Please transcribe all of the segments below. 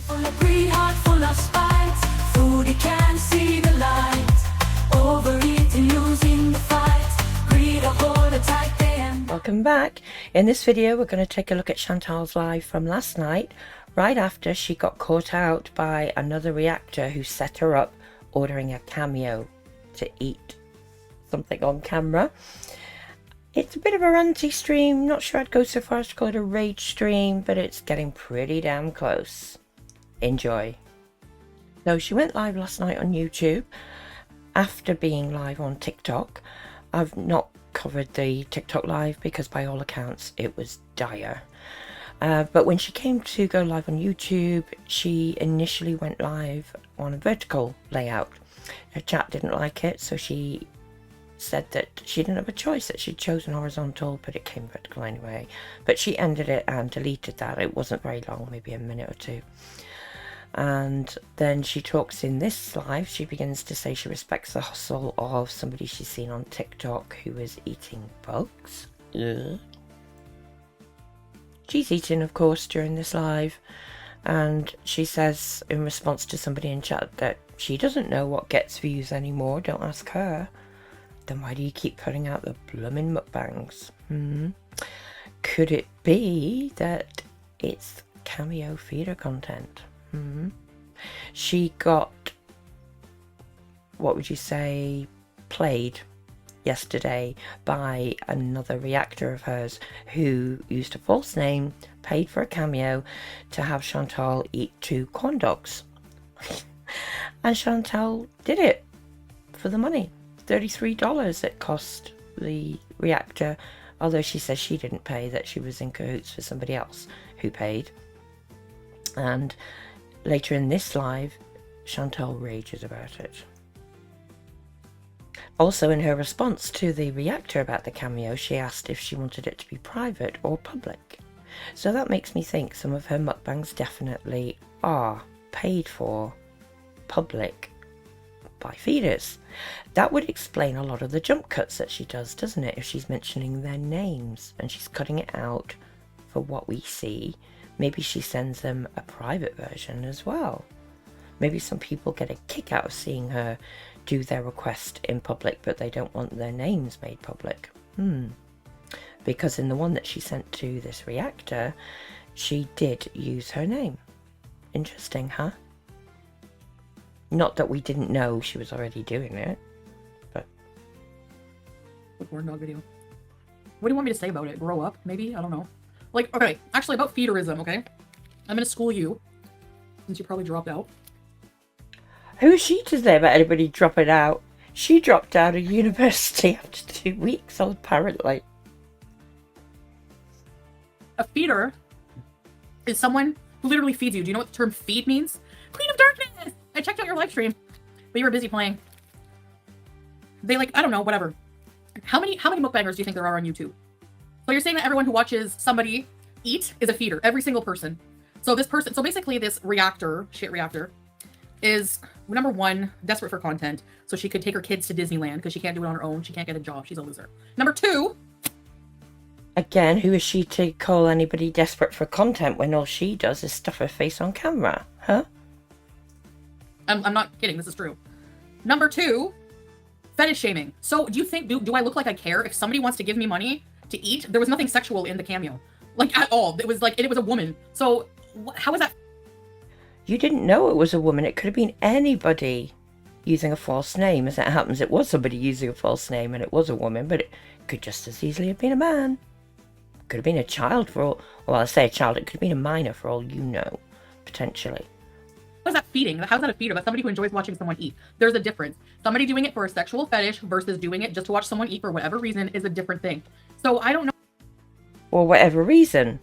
Full of greed, heart full of spite. Foodie can't see the light. Overeating, losing the fight. Greed, a hold a tight band. Welcome back. In this video we're going to take a look at Chantal's live from last night, right after she got caught out by another reactor who set her up ordering a Cameo to eat something on camera. It's a bit of a ranty stream, not sure I'd go so far as to call it a rage stream, but it's getting pretty damn close. Enjoy. So she went live last night on YouTube after being live on TikTok. I've not covered the TikTok live because by all accounts it was dire. But when she came to go live on YouTube, she initially went live on a vertical layout. Her chat didn't like it, so she said that she didn't have a choice, that she'd chosen horizontal, but it came vertical anyway. But she ended it and deleted that. It wasn't very long, maybe a minute or two. And then she talks in this live, she begins to say she respects the hustle of somebody she's seen on TikTok who is eating bugs. Ugh. She's eating, of course, during this live, and she says in response to somebody in chat that she doesn't know what gets views anymore. Don't ask her. Then why do you keep putting out the blooming mukbangs? Could it be that it's Cameo feeder content? She got, what would you say, played yesterday by another reactor of hers who used a false name, paid for a Cameo to have Chantal eat 2 corn dogs. And Chantal did it for the money. $33 it cost the reactor, although she says she didn't pay, that she was in cahoots for somebody else who paid. And later in this live, Chantal rages about it. Also, in her response to the reactor about the Cameo, she asked if she wanted it to be private or public. So that makes me think some of her mukbangs definitely are paid for, public, by feeders. That would explain a lot of the jump cuts that she does, doesn't it? If she's mentioning their names and she's cutting it out for what we see, maybe she sends them a private version as well. Maybe some people get a kick out of seeing her do their request in public, but they don't want their names made public. Because in the one that she sent to this reactor, she did use her name. Interesting, huh? Not that we didn't know she was already doing it, but... Corn dog video. What do you want me to say about it? Grow up, maybe? I don't know. Like, okay, actually about feederism, okay? I'm gonna school you, since you probably dropped out. Who is she to say about anybody dropping out? She dropped out of university after 2 weeks, apparently. A feeder is someone who literally feeds you. Do you know what the term feed means? Queen of Darkness! I checked out your live stream, but you were busy playing. They like, I don't know, whatever. How many mukbangers do you think there are on YouTube? So you're saying that everyone who watches somebody eat is a feeder, every single person. So this person, so basically this reactor, shit reactor, is number one, desperate for content. So she could take her kids to Disneyland because she can't do it on her own. She can't get a job. She's a loser. Number two. Again, who is she to call anybody desperate for content when all she does is stuff her face on camera? Huh? I'm not kidding. This is true. Number two, fetish shaming. So do you think, do I look like I care if somebody wants to give me money to eat? There was nothing sexual in the Cameo, like at all. It was like, it was a woman. So how is that? You didn't know it was a woman. It could have been anybody using a false name. As it happens, it was somebody using a false name and it was a woman, but it could just as easily have been a man. Could have been a child for all, well, I say a child, it could have been a minor for all you know, potentially. What is that feeding? How's that a feeder? That's somebody who enjoys watching someone eat. There's a difference. Somebody doing it for a sexual fetish versus doing it just to watch someone eat for whatever reason is a different thing. So I don't know. Or whatever reason.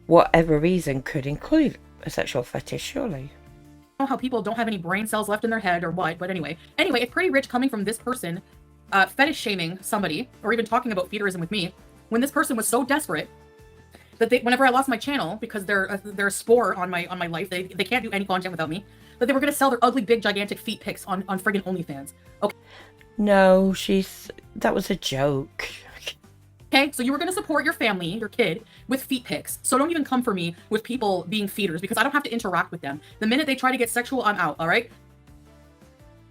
Whatever reason could include a sexual fetish, surely. I don't know how people don't have any brain cells left in their head or what, but anyway, it's pretty rich coming from this person fetish shaming somebody or even talking about feederism with me when this person was so desperate that whenever I lost my channel because they're a spore on my life, they can't do any content without me, that they were going to sell their ugly, big, gigantic feet pics on friggin' OnlyFans. Okay. No, that was a joke. Okay, so you were going to support your family, your kid, with feet pics. So don't even come for me with people being feeders because I don't have to interact with them. The minute they try to get sexual, I'm out, all right?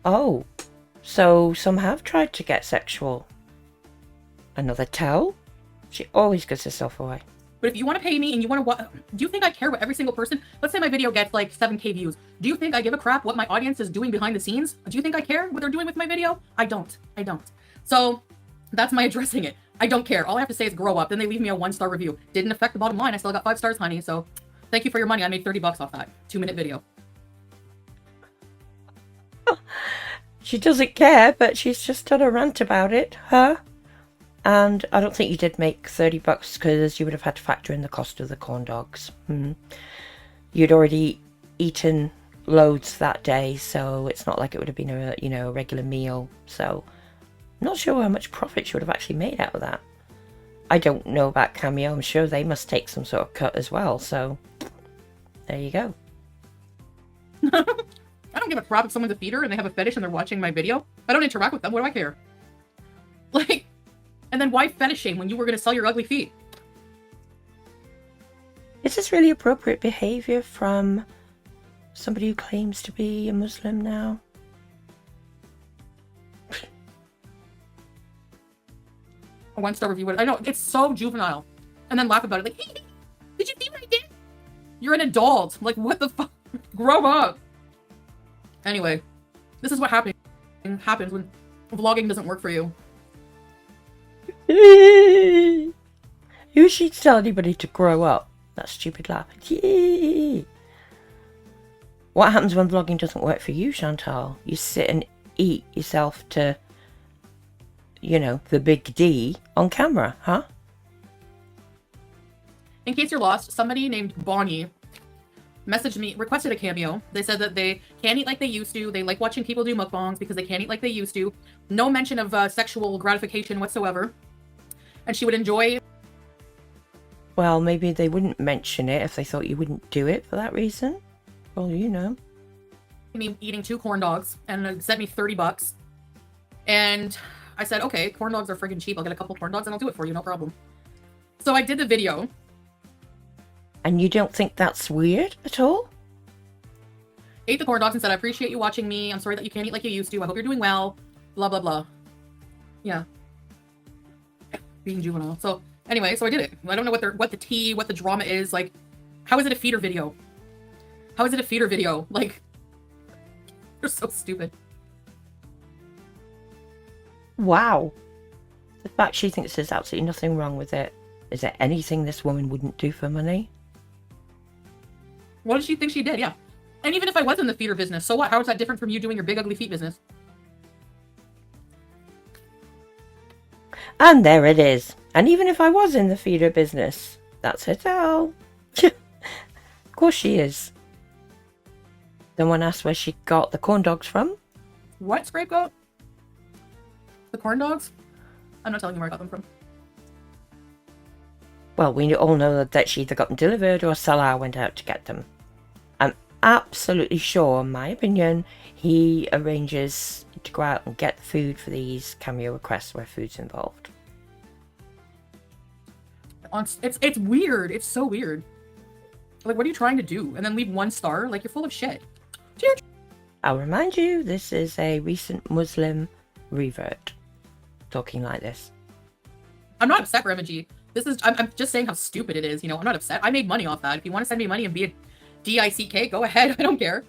Oh, so some have tried to get sexual. Another tell? She always gives herself away. But if you want to pay me and you want to do you think I care what every single person, let's say my video gets like 7K views. Do you think I give a crap what my audience is doing behind the scenes? Do you think I care what they're doing with my video? I don't. So that's my addressing it. I don't care. All I have to say is grow up. Then they leave me a 1-star review. Didn't affect the bottom line. I still got 5 stars, honey. So thank you for your money. I made 30 bucks off that 2-minute video. She doesn't care, but she's just done a rant about it, huh? And I don't think you did make 30 bucks because you would have had to factor in the cost of the corn dogs. You'd already eaten loads that day, so it's not like it would have been a regular meal. So I'm not sure how much profit she would have actually made out of that. I don't know about Cameo. I'm sure they must take some sort of cut as well. So there you go. I don't give a crap if someone's a feeder and they have a fetish and they're watching my video. I don't interact with them. What do I care? Like, and then why fetish shame when you were going to sell your ugly feet? Is this really appropriate behavior from somebody who claims to be a Muslim now? A 1-star review. I know, it's so juvenile. And then laugh about it. Like, hey, did you see what I did? You're an adult. Like, what the fuck? Grow up. Anyway, this is what happens when vlogging doesn't work for you. Who should tell anybody to grow up? That stupid laugh. What happens when vlogging doesn't work for you, Chantal? You sit and eat yourself to, the big D on camera, huh? In case you're lost, somebody named Bonnie messaged me, requested a Cameo. They said that they can't eat like they used to. They like watching people do mukbangs because they can't eat like they used to. No mention of sexual gratification whatsoever. And she would enjoy... Well, maybe they wouldn't mention it if they thought you wouldn't do it for that reason. Well, me eating 2 corn dogs and sent me 30 bucks. And I said, okay, corn dogs are freaking cheap. I'll get a couple corn dogs and I'll do it for you, no problem. So I did the video. And you don't think that's weird at all? Ate the corn dogs and said, I appreciate you watching me. I'm sorry that you can't eat like you used to. I hope you're doing well. Blah, blah, blah. Yeah. Being juvenile. So anyway, so I did it. I don't know what the drama is. Like, how is it a feeder video? How is it a feeder video? Like, you're so stupid. Wow. The fact she thinks there's absolutely nothing wrong with it. Is there anything this woman wouldn't do for money? What did she think she did? Yeah. And even if I was in the feeder business, so what? How is that different from you doing your big ugly feet business? And there it is. And even if I was in the feeder business, that's her tell. Of course she is. Someone asked where she got the corn dogs from. What, scapegoat? The corn dogs? I'm not telling you where I got them from. Well, we all know that she either got them delivered or Salah went out to get them. I'm absolutely sure, in my opinion, he arranges to go out and get food for these Cameo requests where food's involved. It's weird. It's so weird. Like, what are you trying to do? And then leave 1 star? Like, you're full of shit. I'll remind you, this is a recent Muslim revert talking like this. I'm not upset, Remaji. I'm just saying how stupid it is, I'm not upset. I made money off that. If you want to send me money and be a DICK, go ahead. I don't care.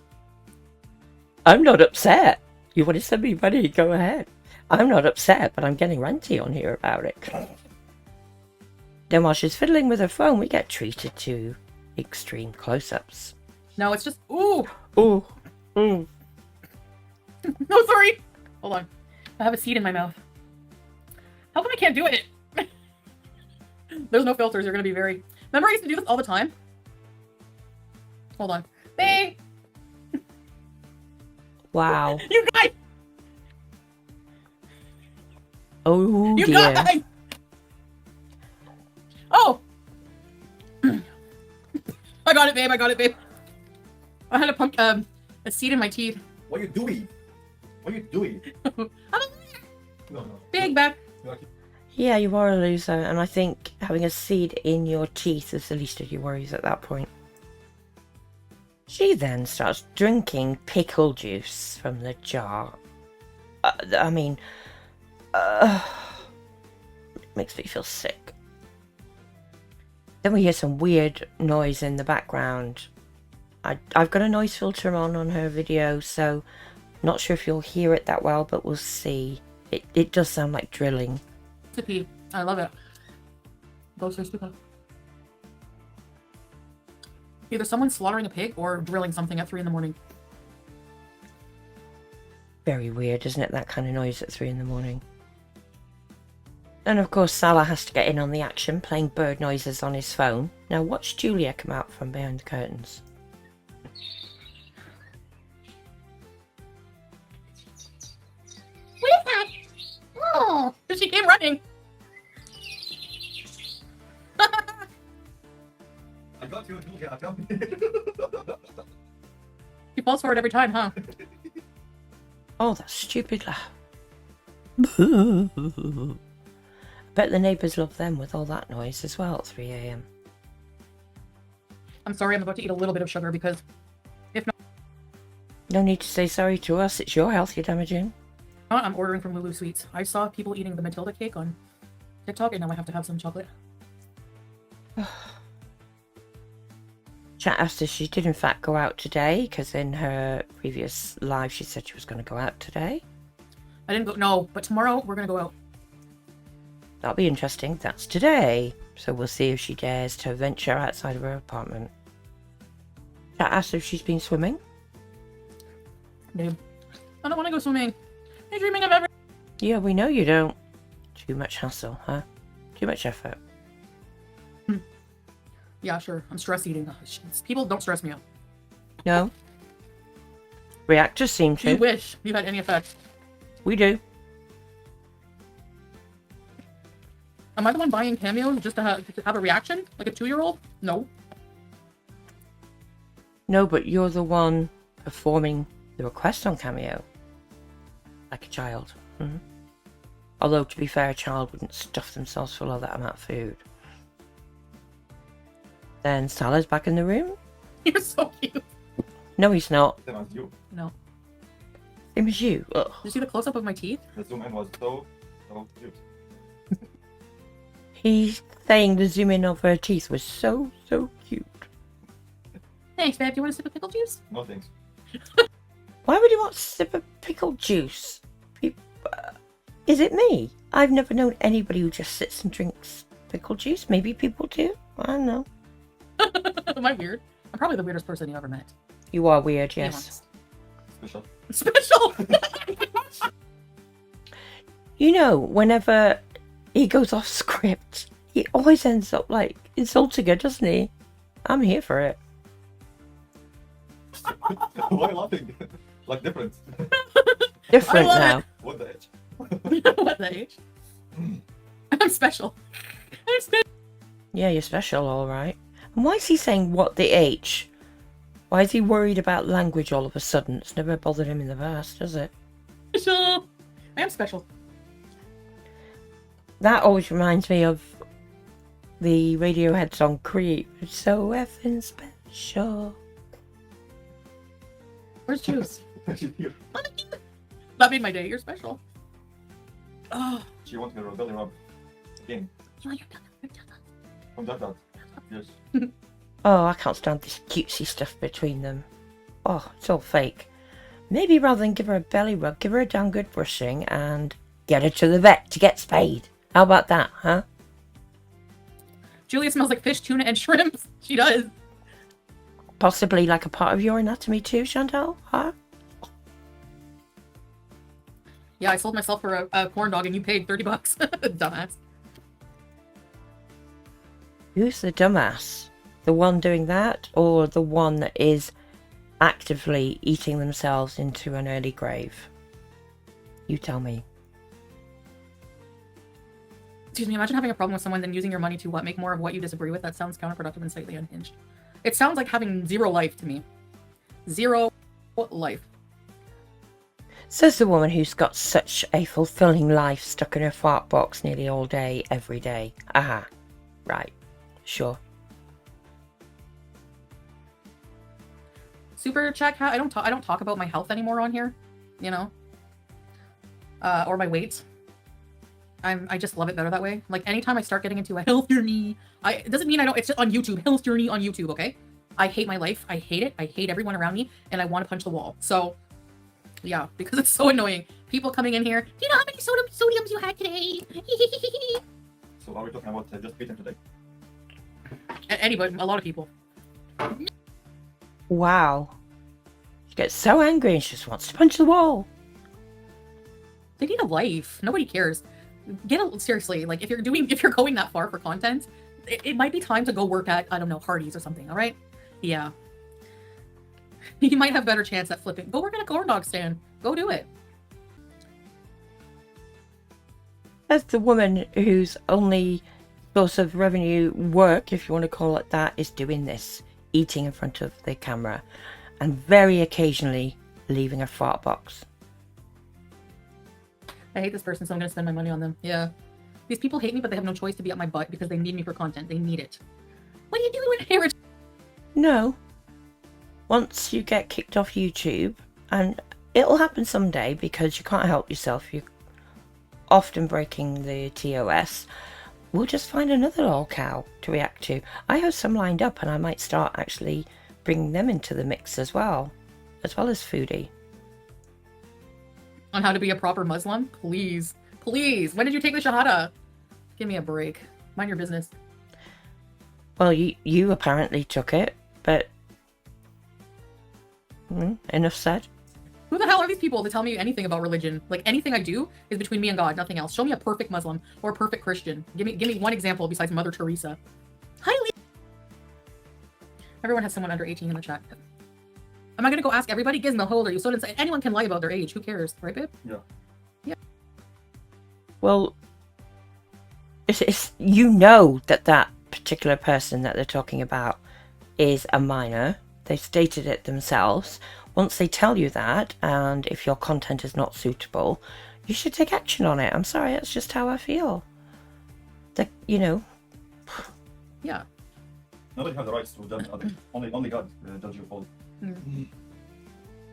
I'm not upset. You want to send me money? Go ahead. I'm not upset, but I'm getting ranty on here about it. Then while she's fiddling with her phone, we get treated to extreme close-ups. No, it's just... Ooh! Ooh. Ooh. No, sorry! Hold on. I have a seed in my mouth. How come I can't do it? There's no filters. You're going to be very... Remember I used to do this all the time? Hold on. Hey! Wow. You guys! Oh, you dear. Guys! Oh! I got it, babe. I got it, babe. I had a seed in my teeth. What are you doing? What are you doing? I'm a No. big back. Yeah, you are a loser, and I think having a seed in your teeth is the least of your worries at that point. She then starts drinking pickle juice from the jar. Makes me feel sick. Then we hear some weird noise in the background. I've got a noise filter on her video, so not sure if you'll hear it that well, but we'll see. It does sound like drilling. Sippy. I love it. Those are stupid. Either someone slaughtering a pig or drilling something at 3 in the morning. Very weird, isn't it? That kind of noise at 3 in the morning. And of course, Salah has to get in on the action, playing bird noises on his phone. Now watch Julia come out from behind the curtains. What is that? Oh, she came running. I got you, Julia. Come She falls for it every time, huh? Oh, that stupid laugh. Bet the neighbours love them with all that noise as well at 3 AM. I'm sorry, I'm about to eat a little bit of sugar because if not, No need to say sorry to us, it's your health you're damaging. I'm ordering from Lulu Sweets. I saw people eating the Matilda cake on TikTok and now I have to have some chocolate. Chat asked if she did in fact go out today, because in her previous live she said she was going to go out today. I didn't go, no, but tomorrow we're gonna go out. That'll be interesting. That's today. So we'll see if she dares to venture outside of her apartment. Chat asked if she's been swimming. Babe, I don't want to go swimming. I'm dreaming of every. Yeah, we know you don't. Too much hassle, huh? Too much effort. Yeah, sure. I'm stress eating. People don't stress me out. No? Reactors seem to. You wish you had any effect. We do. Am I the one buying Cameo just to have a reaction? Like a 2-year-old? No. No, but you're the one performing the request on Cameo. Like a child. Mm-hmm. Although, to be fair, a child wouldn't stuff themselves full of that amount of food. Then Salah's back in the room. You're so cute. No, he's not. Same as you. No. Same as you. Ugh. Did you see the close-up of my teeth? The zoom in was so cute. He's saying the zoom in of her teeth was so cute. Thanks, babe. Do you want a sip of pickle juice? No thanks. Why would you want to sip of pickle juice? Is it me? I've never known anybody who just sits and drinks pickle juice. Maybe people do. I don't know. Am I weird? I'm probably the weirdest person you ever met. You are weird, Be yes. honest. Special. Special! You know, whenever he goes off script, he always ends up like insulting her, doesn't he? I'm here for it. Why laughing? Like different. Different I love now. it. What the age? What the age? I'm special. I'm special. Yeah, you're special, all right. And why is he saying what the H? Why is he worried about language all of a sudden? It's never bothered him in the past, does it? I am special. That always reminds me of the Radiohead song Creep. It's so effing special. Where's Juice? She's here. That made my day. You're special. Oh. She wants me to belly rub. Again. You want your belly? From that. Yes. Oh, I can't stand this cutesy stuff between them. Oh, it's all fake. Maybe rather than give her a belly rub, give her a damn good brushing and get her to the vet to get spayed. How about that, huh? Julia smells like fish, tuna, and shrimps. She does. Possibly like a part of your anatomy too, Chantal, huh? Yeah, I sold myself for a corn dog and you paid $30. Dumbass. Who's the dumbass? The one doing that, or the one that is actively eating themselves into an early grave? You tell me. Excuse me, imagine having a problem with someone then using your money to what? Make more of what you disagree with? That sounds counterproductive and slightly unhinged. It sounds like having zero life to me. Zero life. Says the woman who's got such a fulfilling life stuck in her fart box nearly all day, every day. Aha. Right. Sure. Super check. I don't talk about my health anymore on here, you know, or my weight. I just love it better that way. Like anytime I start getting into a health journey, it doesn't mean I don't. It's just on YouTube. Health journey on YouTube. Okay. I hate my life. I hate it. I hate everyone around me, and I want to punch the wall. So, yeah, because it's so annoying. People coming in here. Do you know how many sodiums you had today? So are we talking about just eating today? Anybody, a lot of people. Wow. She gets so angry and she just wants to punch the wall. They need a life. Nobody cares. Seriously, like if you're going that far for content, it might be time to go work at, I don't know, Hardee's or something, all right? Yeah. You might have better chance at flipping. Go work at a corn dog stand. Go do it. As the woman whose only source of revenue work, if you want to call it that, is doing this, eating in front of the camera, and very occasionally leaving a fart box. I hate this person, so I'm going to spend my money on them. Yeah. These people hate me, but they have no choice to be up my butt because they need me for content. They need it. What are you doing with hair? No. Once you get kicked off YouTube, and it'll happen someday because you can't help yourself, you're often breaking the TOS, we'll just find another lol cow to react to. I have some lined up and I might start actually bringing them into the mix as well as Foodie. On how to be a proper Muslim? Please. Please. When did you take the Shahada? Give me a break. Mind your business. Well, you apparently took it, but enough said. Who the hell are these people to tell me anything about religion? Like anything I do is between me and God, nothing else. Show me a perfect Muslim or a perfect Christian. Give me one example besides Mother Teresa. Highly. Everyone has someone under 18 in the chat. Am I gonna go ask everybody? Gizmo, how old are you? So anyone can lie about their age. Who cares, right, babe? Yeah. Yeah. Well, it's you know that particular person that they're talking about is a minor. They've stated it themselves. Once they tell you that, and if your content is not suitable, you should take action on it. I'm sorry, that's just how I feel. That, you know. Yeah. Nobody has the rights to judge others. Only God judge your fault.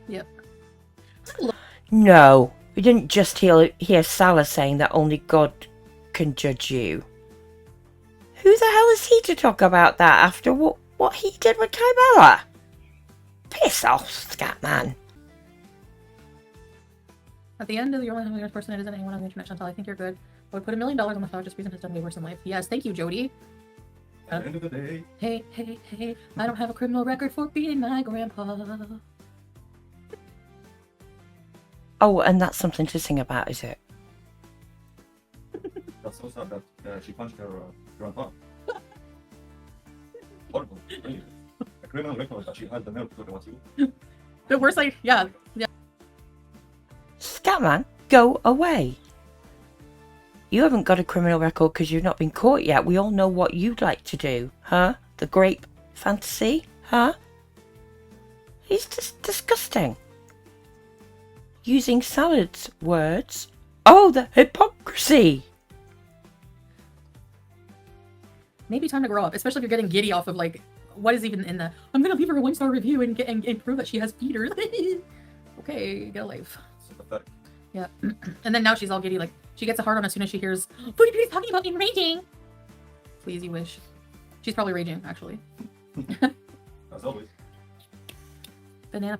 Yep. No, we didn't just hear Salah saying that only God can judge you. Who the hell is he to talk about that after what he did with Kybella? Piss off, Scatman. At the end of the only person that isn't anyone on the internet, Chantal, I think you're good. I would put $1 million on the thought just reason has done way worse in life. Yes, thank you, Jody. At the end of the day. Hey, I don't have a criminal record for beating my grandpa. Oh, and that's something to sing about, is it? That's so sad that she punched her grandpa. Horrible. Really. A criminal record that she had the nerve to talk about you. The worst, yeah. Scatman, go away. You haven't got a criminal record because you've not been caught yet. We all know what you'd like to do, huh? The grape fantasy, huh? He's just disgusting. Using Salad's words. Oh, the hypocrisy. Maybe time to grow up, especially if you're getting giddy off of like, what is even in the, I'm gonna leave her a 1-star review and prove that she has feeders. Okay, get a life. Sympathetic. Yeah. And then now she's all giddy, like, she gets a hard on as soon as she hears Foodie Beauty's talking about me raging. Please, you wish. She's probably raging, actually. As always. Banana.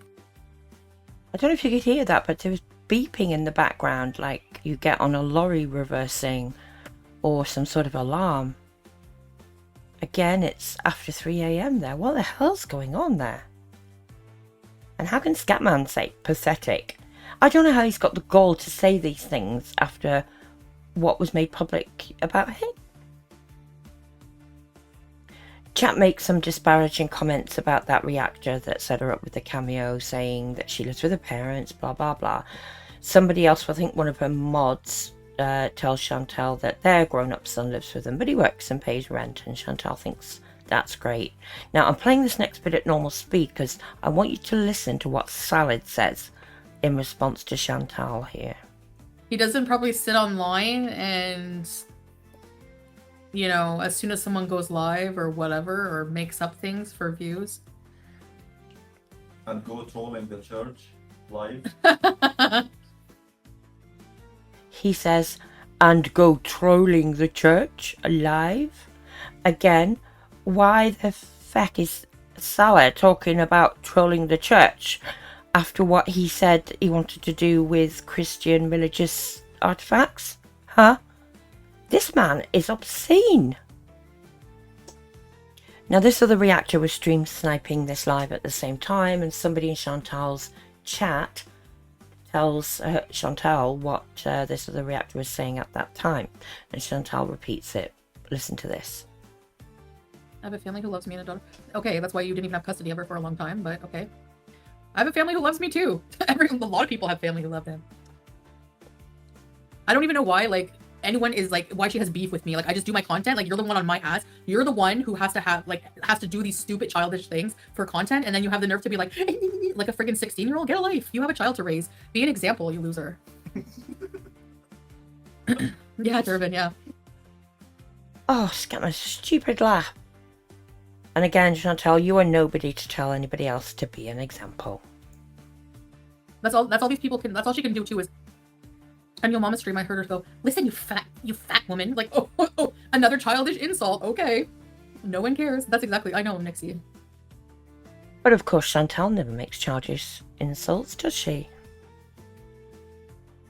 I don't know if you could hear that, but there was beeping in the background like you get on a lorry reversing or some sort of alarm. Again, it's after 3 AM there. What the hell's going on there? And how can Scatman say pathetic? I don't know how he's got the gall to say these things after what was made public about him. Chat makes some disparaging comments about that reactor that set her up with the Cameo, saying that she lives with her parents, blah blah blah. Somebody else, I think one of her mods, tells Chantal that their grown-up son lives with them, but he works and pays rent, and Chantal thinks that's great. Now, I'm playing this next bit at normal speed because I want you to listen to what Salad says in response to Chantal here. He doesn't probably sit online and, you know, as soon as someone goes live or whatever, or makes up things for views. And go trolling the church live. He says, and go trolling the church live. Again, why the feck is Salah talking about trolling the church after what he said he wanted to do with Christian religious artifacts? Huh? This man is obscene. Now, this other reactor was stream sniping this live at the same time, and somebody in Chantal's chat tells Chantal what this other reactor was saying at that time, and Chantal repeats it. Listen to this. I have a family who loves me and a daughter. Okay, that's why you didn't even have custody of her for a long time, but okay. I have a family who loves me too. A lot of people have family who love them. I don't even know why, like, anyone is like, why she has beef with me. Like, I just do my content. Like, you're the one on my ass. You're the one who has to have, like, has to do these stupid childish things for content, and then you have the nerve to be like a friggin' 16-year-old. Get a life. You have a child to raise. Be an example, you loser. Yeah, Durbin, yeah. Oh, she's got my stupid laugh. And again, Chantal, you are nobody to tell anybody else to be an example. That's all these people can, that's all she can do too is, on your mama's stream, I heard her go, listen, you fat woman. Like, oh, another childish insult. Okay. No one cares. That's exactly, I know, Nixie. But of course, Chantal never makes childish insults, does she?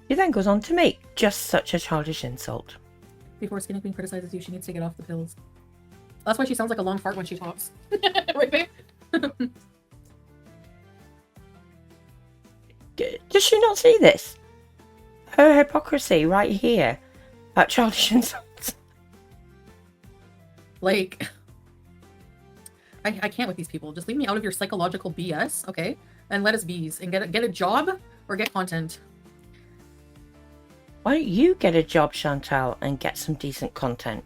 She then goes on to make just such a childish insult. Before Skinny Queen criticizes you, she needs to get off the pills. That's why she sounds like a long fart when she talks. Right, babe? Does she not see this? Her hypocrisy right here about childish insults. Like, I can't with these people. Just leave me out of your psychological BS, okay? And let us bees and get a job or get content. Why don't you get a job, Chantal, and get some decent content?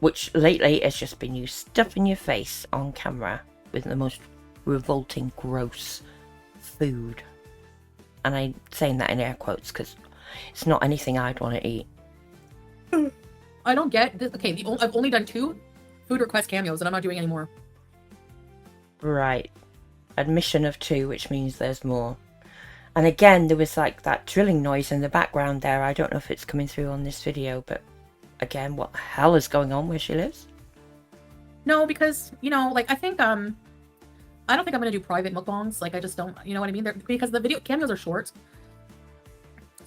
Which lately has just been you stuffing your face on camera with the most revolting, gross food. And I'm saying that in air quotes because it's not anything I'd want to eat. I don't get this. Okay, I've only done 2 food request cameos and I'm not doing any more. Right. Admission of 2, which means there's more. And again, there was like that drilling noise in the background there. I don't know if it's coming through on this video, but again, what the hell is going on where she lives? No, because, you know, like, I think, I don't think I'm gonna do private mukbangs. Like, I just don't, you know what I mean? Because the video cameos are short.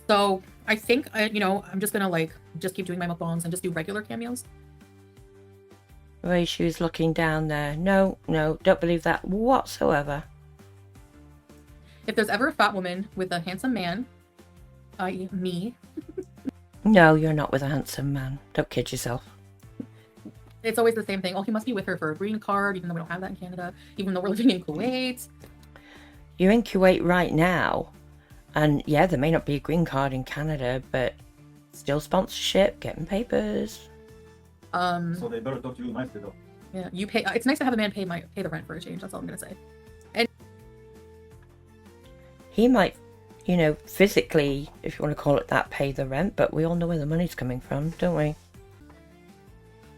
So, I think, you know, I'm just gonna, like, just keep doing my mukbangs and just do regular cameos. The way she was looking down there. No, don't believe that whatsoever. If there's ever a fat woman with a handsome man, i.e. me. No, you're not with a handsome man. Don't kid yourself. It's always the same thing. Oh, he must be with her for a green card, even though we don't have that in Canada. Even though we're living in Kuwait. You're in Kuwait right now. And yeah, there may not be a green card in Canada, but still sponsorship, getting papers. So they better talk to you nicely though. Yeah, you pay. It's nice to have a man pay the rent for a change. That's all I'm gonna say. And he might, you know, physically, if you want to call it that, pay the rent, but we all know where the money's coming from, don't we?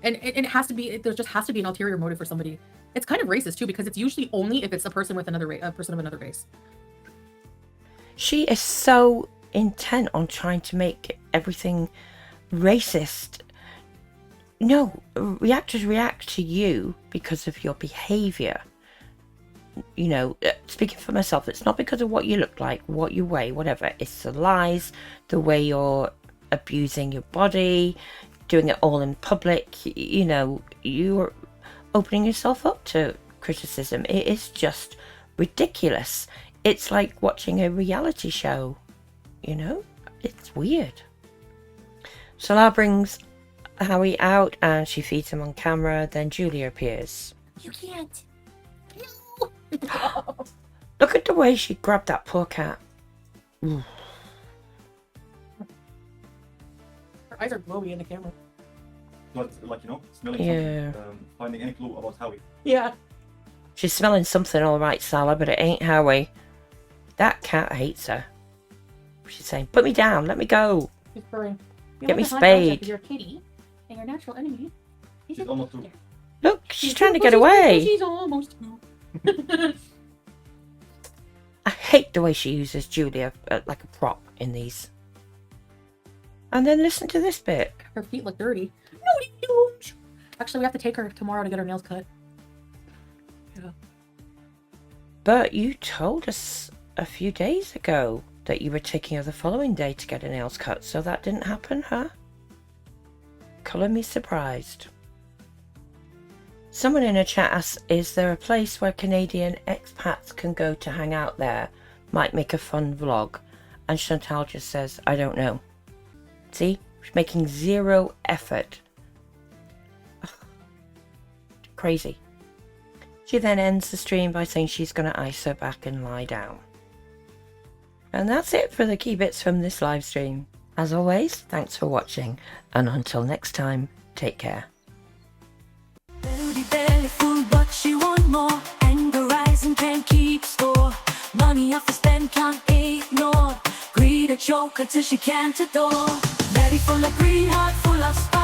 And it has to be. There just has to be an ulterior motive for somebody. It's kind of racist too, because it's usually only if it's a person with another a person of another race. She is so intent on trying to make everything racist. No, reactors react to you because of your behavior. You know, speaking for myself, it's not because of what you look like, what you weigh, whatever. It's the lies, the way you're abusing your body, doing it all in public. You know, you're opening yourself up to criticism. It is just ridiculous. It's like watching a reality show, you know? It's weird. Salah brings Howie out and she feeds him on camera. Then Julia appears. You can't. Look at the way she grabbed that poor cat. Ooh. Her eyes are glowy in the camera. But, like, you know, smelling Yeah. something, finding any clue about Howie. Yeah. She's smelling something all right, Salah, but it ain't Howie. That cat hates her. She's saying, put me down, let me go. She's purring. You Get have me to hunt Elsa spayed. 'cause you're a kitty, and your natural enemy. She's almost through. Look, she's trying to get away. She's almost through. I hate the way she uses Julia like a prop in these. And then listen to this bit. Her feet look dirty. No, they don't. Actually, we have to take her tomorrow to get her nails cut. Yeah. But you told us a few days ago that you were taking her the following day to get her nails cut, so that didn't happen, huh? Colour me surprised. Someone in a chat asks, is there a place where Canadian expats can go to hang out there? Might make a fun vlog. And Chantal just says, I don't know. See? She's making zero effort. Ugh. Crazy. She then ends the stream by saying she's going to ice her back and lie down. And that's it for the key bits from this live stream. As always, thanks for watching, and until next time, take care. Belly belly full, but she want more. Anger rising, can't keep score. Money off the spend, can't ignore. Greed a joker till she can't adore. Belly full of green, heart full of spice.